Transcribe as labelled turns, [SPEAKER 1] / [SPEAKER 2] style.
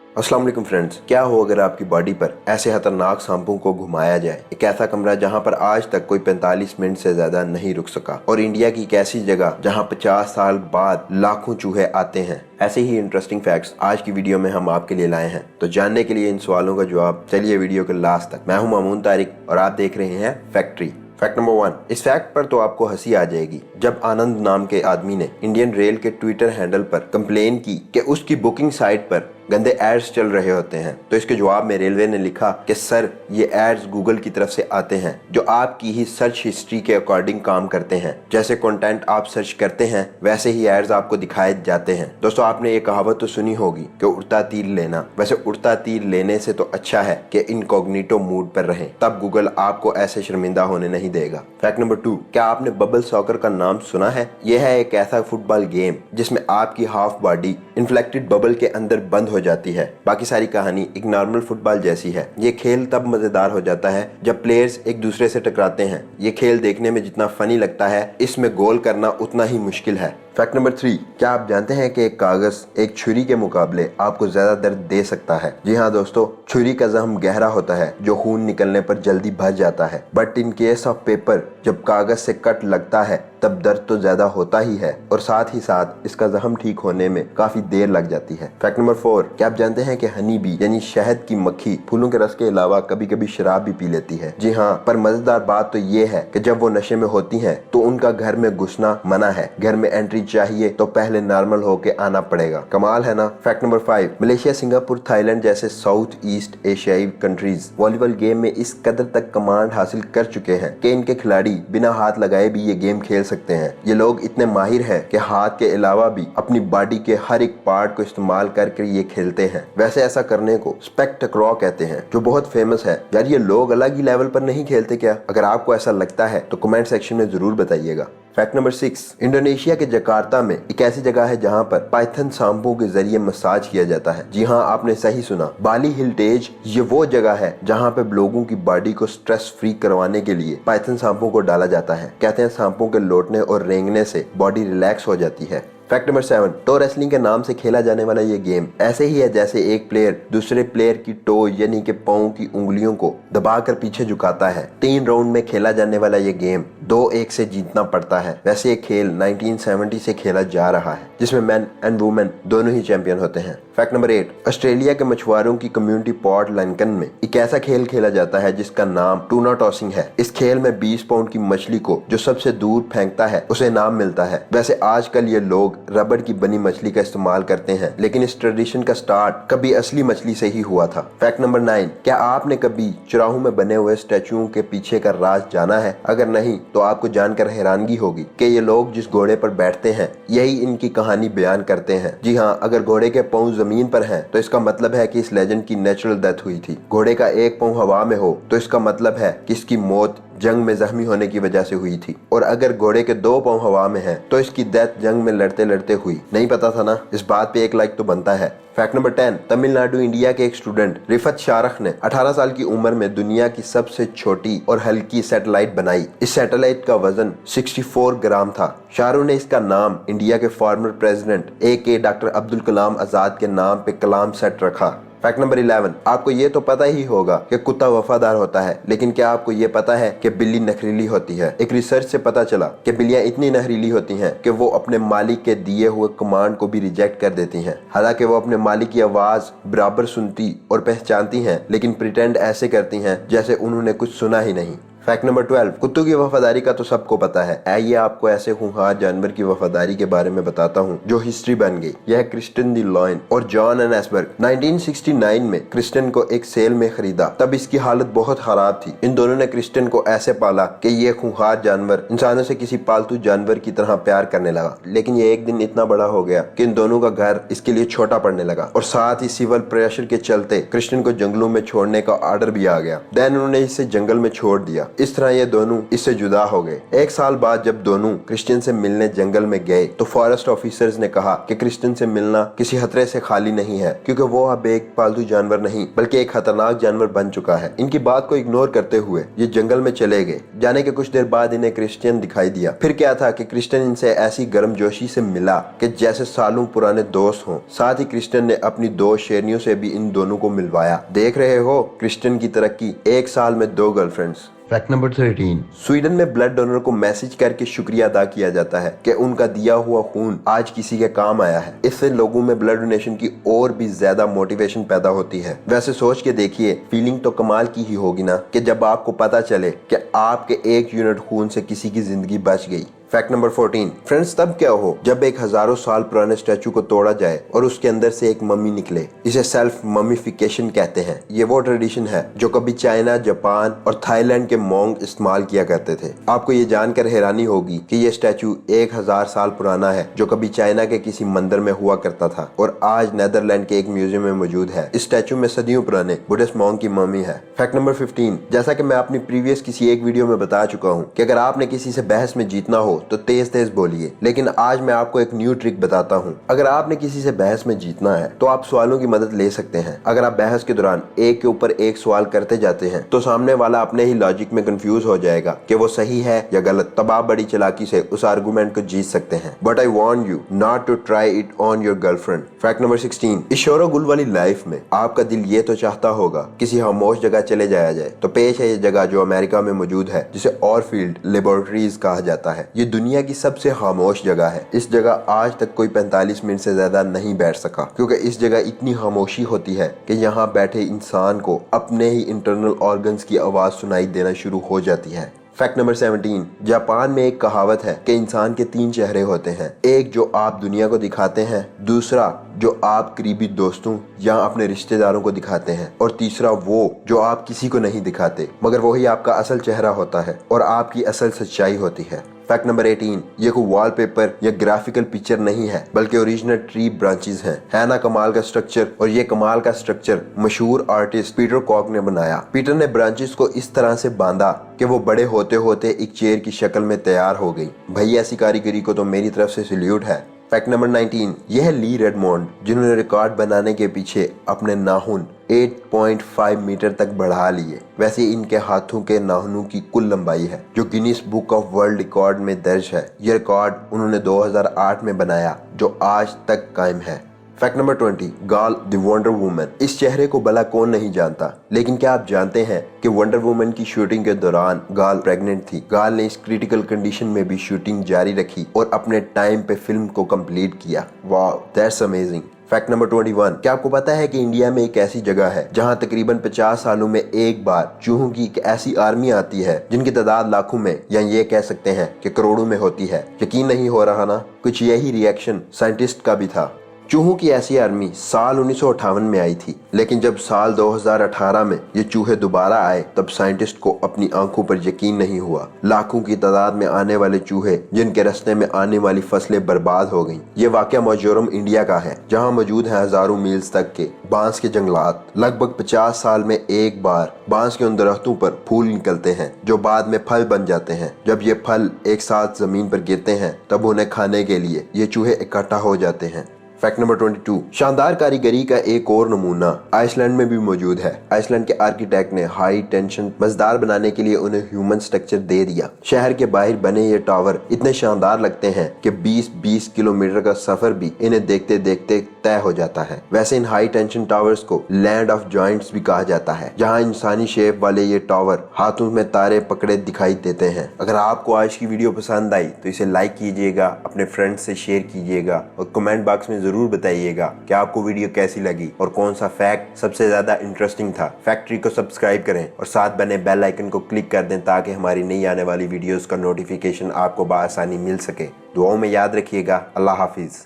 [SPEAKER 1] अस्सलाम वालेकुम फ्रेंड्स, क्या हो अगर आपकी बॉडी पर ऐसे खतरनाक सांपों को घुमाया जाए। एक ऐसा कमरा जहां पर आज तक कोई 45 मिनट से ज्यादा नहीं रुक सका, और इंडिया की एक ऐसी जगह जहां 50 साल बाद लाखों चूहे आते हैं। ऐसे ही इंटरेस्टिंग फैक्ट्स आज की वीडियो में हम आपके लिए लाए हैं। तो जानने के लिए इन सवालों का जवाब चलिए वीडियो के लास्ट तक। मैं हूं मामून तारिक और आप देख रहे हैं फैक्ट्री। Fact number 1। इस फैक्ट पर तो आपको हंसी आ जाएगी जब आनंद नाम के आदमी ने इंडियन रेल के ट्विटर हैंडल पर कंप्लेन की कि उसकी बुकिंग साइट पर गंदे एड्स चल रहे होते हैं। तो इसके जवाब में रेलवे ने लिखा कि सर, ये एड्स गूगल की तरफ से आते हैं जो आपकी ही सर्च हिस्ट्री के अकॉर्डिंग काम करते हैं। जैसे कंटेंट आप सर्च करते हैं वैसे ही एड्स आपको दिखाए जाते हैं। दोस्तों, आपने ये कहावत तो सुनी होगी कि उड़ता तीर लेना। वैसे उड़ता तीर लेने से तो अच्छा है कि इनकॉग्निटो मूड पर रहें, तब गूगल आपको ऐसे शर्मिंदा होने नहीं देगा। Fact number 2। क्या आपने बबल सॉकर का नाम सुना है? यह है एक ऐसा फुटबॉल गेम जिसमें आपकी हाफ बॉडी इन्फ्लेक्टेड बबल के अंदर बंद हो जाती है। बाकी सारी कहानी एक नॉर्मल फुटबॉल जैसी है। ये खेल तब मजेदार हो जाता है जब प्लेयर्स एक दूसरे से टकराते हैं। ये खेल देखने में जितना फनी लगता है, इसमें गोल करना उतना ही मुश्किल है। Fact number 3। क्या आप जानते हैं कि एक कागज एक छुरी के मुकाबले आपको ज्यादा दर्द दे सकता है? जी हाँ दोस्तों, छुरी का जख्म गहरा होता है जो खून निकलने पर जल्दी भर जाता है, but in case of paper जब कागज से कट लगता है तब दर्द तो ज्यादा होता ही है, और साथ ही साथ इसका जख्म ठीक होने में काफी देर लग जाती है। Fact number 4। क्या आप जानते हैं कि हनी बी यानी शहद की मक्खी फूलों के रस के अलावा कभी कभी शराब भी पी लेती है? जी हाँ, पर मजेदार बात तो ये है कि जब वो नशे में होती हैं तो उनका घर में घुसना मना है। घर में एंट्री चाहिए तो पहले नॉर्मल होके आना पड़ेगा। कमाल है ना। Fact number 5। Malaysia, Singapore, Thailand जैसे साउथ ईस्ट एशियाई कंट्रीज वॉलीबॉल गेम में इस कदर तक कमांड हासिल कर चुके हैं कि इनके खिलाड़ी बिना हाथ लगाए भी ये गेम खेल सकते हैं। ये लोग इतने माहिर हैं कि हाथ के अलावा भी अपनी बॉडी के हर एक पार्ट को इस्तेमाल करके ये खेलते हैं। वैसे ऐसा करने को स्पेक्टक्रॉ कहते हैं, जो बहुत फेमस है। यार, ये लोग अलग ही लेवल पर नहीं खेलते क्या? अगर आपको ऐसा लगता है तो कमेंट सेक्शन में जरूर बताइएगा। Fact number 6। इंडोनेशिया के जकार्ता में एक ऐसी जगह है जहां पर पाइथन सांपों के जरिए मसाज किया जाता है। जी हाँ, आपने सही सुना। बाली हिल्टेज ये वो जगह है जहां पे लोगों की बॉडी को स्ट्रेस फ्री करवाने के लिए पाइथन सांपों को डाला जाता है। कहते हैं सांपों के लौटने और रेंगने से बॉडी रिलैक्स हो जाती है। Fact number 7। टो रेसलिंग के नाम से खेला जाने वाला ये गेम ऐसे ही है जैसे एक प्लेयर दूसरे प्लेयर की टो यानी कि पांव की उंगलियों को दबाकर पीछे झुकाता है। 3 राउंड में खेला जाने वाला ये गेम 2-1 से जीतना पड़ता है। वैसे ये खेल 1970 से खेला जा रहा है, जिसमें मैन एंड वुमेन दोनों ही चैंपियन होते हैं। Fact number 8। ऑस्ट्रेलिया के मछुआरों की कम्युनिटी पोर्ट लंकन में एक ऐसा खेल खेला जाता है जिसका नाम टूना टॉसिंग है। इस खेल में 20 पाउंड की मछली को जो सबसे दूर फेंकता है उसे इनाम मिलता है। वैसे आजकल ये लोग रबड़ की बनी मछली का इस्तेमाल करते हैं, लेकिन इस ट्रेडिशन का स्टार्ट कभी असली मछली से ही हुआ था। Fact number 9। क्या आपने कभी चुराहों में बने हुए स्टैचुओं के पीछे का राज जाना है? अगर नहीं तो आपको जानकर हैरानगी होगी कि ये लोग जिस घोड़े पर बैठते हैं यही इनकी कहानी बयान करते हैं। जी हाँ, अगर घोड़े के पांव जमीन पर हैं तो इसका मतलब है कि इस लेजेंड की नेचुरल डेथ हुई थी। घोड़े का एक पांव हवा में हो तो इसका मतलब है कि इसकी मौत जंग में जख्मी होने की वजह से हुई थी, और अगर घोड़े के 2 पांव हवा में हैं तो इसकी डेथ जंग में लड़ते लड़ते हुई। नहीं पता था ना? इस बात पे 1 लाइक तो बनता है। Fact number 10। तमिलनाडु इंडिया के एक स्टूडेंट रिफत शारख ने 18 साल की उम्र में दुनिया की सबसे छोटी और हल्की सैटेलाइट बनाई। इस सैटेलाइट का वजन 64 ग्राम था। शाहरुख ने इसका नाम इंडिया के former president AK doctor Abdul Kalam Azad के नाम पे कलाम सेट रखा। Fact number 11। आपको ये तो पता ही होगा कि कुत्ता वफादार होता है, लेकिन क्या आपको ये पता है कि बिल्ली नखरीली होती है? एक रिसर्च से पता चला कि बिल्लियां इतनी नखरीली होती हैं कि वो अपने मालिक के दिए हुए कमांड को भी रिजेक्ट कर देती हैं। हालांकि वो अपने मालिक की आवाज बराबर सुनती और पहचानती हैं, लेकिन प्रिटेंड ऐसे करती हैं जैसे उन्होंने कुछ सुना ही नहीं। Fact number 12। कुत्तों की वफादारी का तो सबको पता है। आइए आपको ऐसे खूंखार जानवर की वफादारी के बारे में बताता हूँ जो हिस्ट्री बन गई। यह क्रिस्टन दी लॉयन और जॉन एन एसबर्ग। 1969 में क्रिस्टन को एक सेल में खरीदा, तब इसकी हालत बहुत खराब थी। इन दोनों ने क्रिस्टन को ऐसे पाला कि ये खूंखार जानवर इंसानों से किसी पालतू जानवर की तरह प्यार करने लगा। लेकिन ये एक दिन इतना बड़ा हो गया कि इन दोनों का घर इसके लिए छोटा पड़ने लगा, और साथ ही सिविल प्रेशर के चलते क्रिस्टन को जंगलों में छोड़ने का ऑर्डर भी आ गया। देन उन्होंने इसे जंगल में छोड़ दिया। इस तरह ये दोनों इससे जुदा हो गए। एक साल बाद जब दोनों क्रिश्चियन से मिलने जंगल में गए तो फॉरेस्ट ऑफिसर्स ने कहा कि क्रिश्चियन से मिलना किसी खतरे से खाली नहीं है, क्योंकि वो अब एक पालतू जानवर नहीं बल्कि एक खतरनाक जानवर बन चुका है। इनकी बात को इग्नोर करते हुए ये जंगल में चले गए। जाने के कुछ देर बाद इन्हें क्रिश्चियन दिखाई दिया। फिर क्या था कि क्रिश्चियन इनसे ऐसी गर्मजोशी से मिला कि जैसे सालों पुराने दोस्त हों। साथ ही क्रिश्चियन ने अपनी 2 शेरनियों से भी इन दोनों को मिलवाया। देख रहे हो क्रिश्चियन की तरक्की, एक साल में 2 गर्लफ्रेंड्स। फैक्ट नंबर 13, स्वीडन में ब्लड डोनर को मैसेज करके शुक्रिया अदा किया जाता है कि उनका दिया हुआ खून आज किसी के काम आया है। इससे लोगों में ब्लड डोनेशन की और भी ज्यादा मोटिवेशन पैदा होती है। वैसे सोच के देखिए, फीलिंग तो कमाल की ही होगी ना कि जब आपको पता चले कि आपके 1 यूनिट खून से किसी की जिंदगी बच गई। फैक्ट नंबर 14, फ्रेंड्स तब क्या हो जब एक हजारों साल पुराने स्टैचू को तोड़ा जाए और उसके अंदर से एक मम्मी निकले। इसे सेल्फ ममीफिकेशन कहते हैं। ये वो ट्रेडिशन है जो कभी चाइना, जापान और थाईलैंड के मोंग इस्तेमाल किया करते थे। आपको ये जानकर हैरानी होगी कि ये स्टैचू 1000 साल पुराना है, जो कभी चाइना के किसी मंदिर में हुआ करता था और आज नेदरलैंड के एक म्यूजियम में मौजूद है। इस स्टैचू में सदियों पुराने बुद्धिस्ट मोंग की मम्मी है। फैक्ट नंबर 15, जैसा कि मैं अपनी प्रीवियस किसी एक वीडियो में बता चुका हूँ कि अगर आपने किसी से बहस में जीतना हो तो तेज तेज बोलिए, लेकिन आज मैं आपको एक न्यू ट्रिक बताता हूँ। अगर आपने किसी से बहस में जीतना है तो आप सवालों की मदद ले सकते हैं। अगर आप बहस के दौरान एक के ऊपर एक सवाल करते जाते हैं तो सामने वाला अपने ही लॉजिक में कंफ्यूज हो जाएगा कि वो सही है या गलत। तब आप बड़ी चालाकी से उस आर्गुमेंट को जीत सकते हैं। But I warn you not to try it on your girlfriend. Fact number 16, इस शोर गुल वाली लाइफ में आपका दिल ये तो चाहता होगा किसी खामोश जगह चले जाया जाए, तो पेश है ये जगह जो अमेरिका में मौजूद है, जिसे ऑरफील्ड लेबोरेटरीज कहा जाता है। ये दुनिया की सबसे खामोश जगह है। इस जगह आज तक कोई 45 मिनट से ज्यादा नहीं बैठ सका, क्योंकि इस जगह इतनी खामोशी होती है कि यहाँ बैठे इंसान को अपने ही इंटरनल ऑर्गन्स की आवाज सुनाई देना शुरू हो जाती है। फैक्ट नंबर 17, जापान में एक कहावत है कि इंसान के 3 चेहरे होते हैं। एक जो आप दुनिया को दिखाते हैं, दूसरा जो आप करीबी दोस्तों या अपने रिश्तेदारों को दिखाते हैं, और तीसरा वो जो आप किसी को नहीं दिखाते, मगर वही आपका असल चेहरा होता है और आपकी असल सच्चाई होती है। फैक्ट नंबर 18, ये कोई वॉलपेपर या ग्राफिकल पिक्चर नहीं है बल्कि ओरिजिनल ट्री ब्रांचेस हैं। है ना कमाल का स्ट्रक्चर। और ये कमाल का स्ट्रक्चर मशहूर आर्टिस्ट पीटर कॉक ने बनाया। पीटर ने ब्रांचेस को इस तरह से बांधा कि वो बड़े होते होते एक चेयर की शक्ल में तैयार हो गई। भाई ऐसी कारीगरी को तो मेरी तरफ से सैल्यूट है। फैक्ट नंबर 19, यह है ली रेडमोंड, जिन्होंने रिकॉर्ड बनाने के पीछे अपने नाखून 8.5 मीटर तक बढ़ा लिए। वैसे इनके हाथों के नाखूनों की कुल लंबाई है जो Guinness book of world record में दर्ज है। यह रिकॉर्ड उन्होंने 2008 में बनाया, जो आज तक कायम है। फैक्ट नंबर 20, गाल द वंडर वुमन। इस चेहरे को भला कौन नहीं जानता, लेकिन क्या आप जानते हैं कि वंडर वुमन की शूटिंग के दौरान गाल प्रेग्नेंट थी। गाल ने इस क्रिटिकल कंडीशन में भी शूटिंग जारी रखी और अपने टाइम पे फिल्म को कंप्लीट किया। वाह, दैट्स अमेजिंग। फैक्ट नंबर 21, क्या आपको पता है कि इंडिया में एक ऐसी जगह है जहां तकरीबन 50 सालों में एक बार चूहों की एक ऐसी आर्मी आती है जिनकी तादाद लाखों में या ये कह सकते हैं कि करोड़ों में होती है। यकीन नहीं हो रहा ना? कुछ यही रिएक्शन साइंटिस्ट का भी था। चूहों की ऐसी आर्मी साल 1958 में आई थी, लेकिन जब साल 2018 में ये चूहे दोबारा आए तब साइंटिस्ट को अपनी आंखों पर यकीन नहीं हुआ। लाखों की तादाद में आने वाले चूहे जिनके रास्ते में आने वाली फसलें बर्बाद हो गईं। ये वाकया मिजोरम इंडिया का है, जहां मौजूद हैं हजारों मील्स तक के बांस के जंगलात। लगभग 50 साल में एक बार बांस के उन दरख्तों पर फूल निकलते हैं जो बाद में फल बन जाते हैं। जब ये फल एक साथ जमीन पर गिरते हैं तब उन्हें खाने के लिए ये चूहे इकट्ठा हो जाते हैं। फैक्ट नंबर 22, शानदार कारीगरी का एक और नमूना आइसलैंड में भी मौजूद है। आइसलैंड के आर्किटेक्ट ने हाई टेंशन मजेदार बनाने के लिए उन्हें ह्यूमन स्ट्रक्चर दे दिया। शहर के बाहर बने ये टावर इतने शानदार लगते हैं कि 20-20 किलोमीटर का सफर भी इन्हें देखते देखते तय हो जाता है। वैसे इन हाई टेंशन टावर्स को लैंड ऑफ जॉइंट्स भी कहा जाता है, जहाँ इंसानी शेप वाले ये टावर हाथों में तारे पकड़े दिखाई देते हैं। अगर आपको आज की वीडियो पसंद आई तो इसे लाइक कीजिएगा, अपने फ्रेंड्स से शेयर कीजिएगा और कमेंट बॉक्स में जरूर बताइएगा कि आपको वीडियो कैसी लगी और कौन सा फैक्ट सबसे ज्यादा इंटरेस्टिंग था। फैक्ट्री को सब्सक्राइब करें और साथ बने बेल आइकन को क्लिक कर दें ताकि हमारी नई आने वाली वीडियोस का नोटिफिकेशन आपको बआसानी मिल सके। दुआओं में याद रखिएगा। अल्लाह हाफिज।